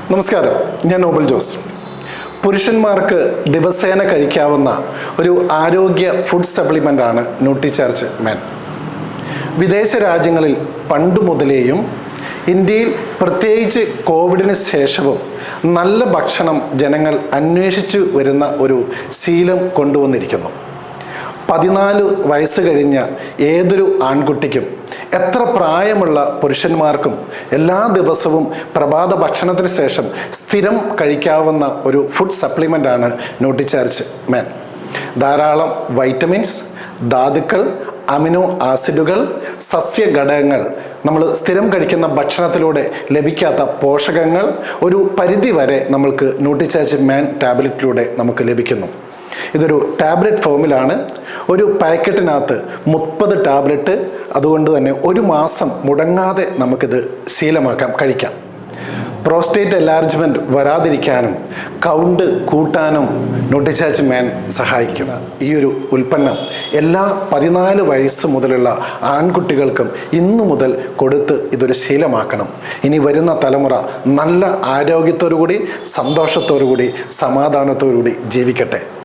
നമസ്കാരം, ഞാൻ നോബൽ ജോസ്. പുരുഷന്മാർക്ക് ദിവസേന കഴിക്കാവുന്ന ഒരു ആരോഗ്യ ഫുഡ് സപ്ലിമെൻ്റാണ് ന്യൂട്രിചാർജ് മാൻ. വിദേശ രാജ്യങ്ങളിൽ പണ്ടു മുതലേയും ഇന്ത്യയിൽ പ്രത്യേകിച്ച് കോവിഡിന് ശേഷവും നല്ല ഭക്ഷണം ജനങ്ങൾ അന്വേഷിച്ചു വരുന്ന ഒരു ശീലം കൊണ്ടുവന്നിരിക്കുന്നു. 14 വയസ്സ് കഴിഞ്ഞ ഏതൊരു ആൺകുട്ടിക്കും എത്ര പ്രായമുള്ള പുരുഷന്മാർക്കും എല്ലാ ദിവസവും പ്രഭാത ഭക്ഷണത്തിന് ശേഷം സ്ഥിരം കഴിക്കാവുന്ന ഒരു ഫുഡ് സപ്ലിമെൻ്റാണ് ന്യൂട്രിചാർജ് മാൻ. ധാരാളം വൈറ്റമിൻസ്, ധാതുക്കൾ, അമിനോ ആസിഡുകൾ, സസ്യഘടകങ്ങൾ, നമ്മൾ സ്ഥിരം കഴിക്കുന്ന ഭക്ഷണത്തിലൂടെ ലഭിക്കാത്ത പോഷകങ്ങൾ ഒരു പരിധി വരെ നമ്മൾക്ക് ന്യൂട്രിചാർജ് മാൻ ടാബ്ലറ്റിലൂടെ നമുക്ക് ലഭിക്കുന്നു. ഇതൊരു ടാബ്ലറ്റ് ഫോമിലാണ്. ഒരു പാക്കറ്റിനകത്ത് 30 ടാബ്ലറ്റ്. അതുകൊണ്ട് തന്നെ ഒരു മാസം മുടങ്ങാതെ നമുക്കിത് ശീലമാക്കാം, കഴിക്കാം. പ്രോസ്റ്റേറ്റ് എൻലാർജ്മെൻറ്റ് വരാതിരിക്കാനും കൗണ്ട് കൂട്ടാനും ന്യൂട്രിചാർജ് മാൻ സഹായിക്കും. ഈ ഒരു ഉൽപ്പന്നം എല്ലാ 14 വയസ്സ് മുതലുള്ള ആൺകുട്ടികൾക്കും ഇന്നു മുതൽ കൊടുത്ത് ഇതൊരു ശീലമാക്കണം. ഇനി വരുന്ന തലമുറ നല്ല ആരോഗ്യത്തോടു കൂടി, സന്തോഷത്തോടു കൂടി, സമാധാനത്തോടു കൂടി ജീവിക്കട്ടെ.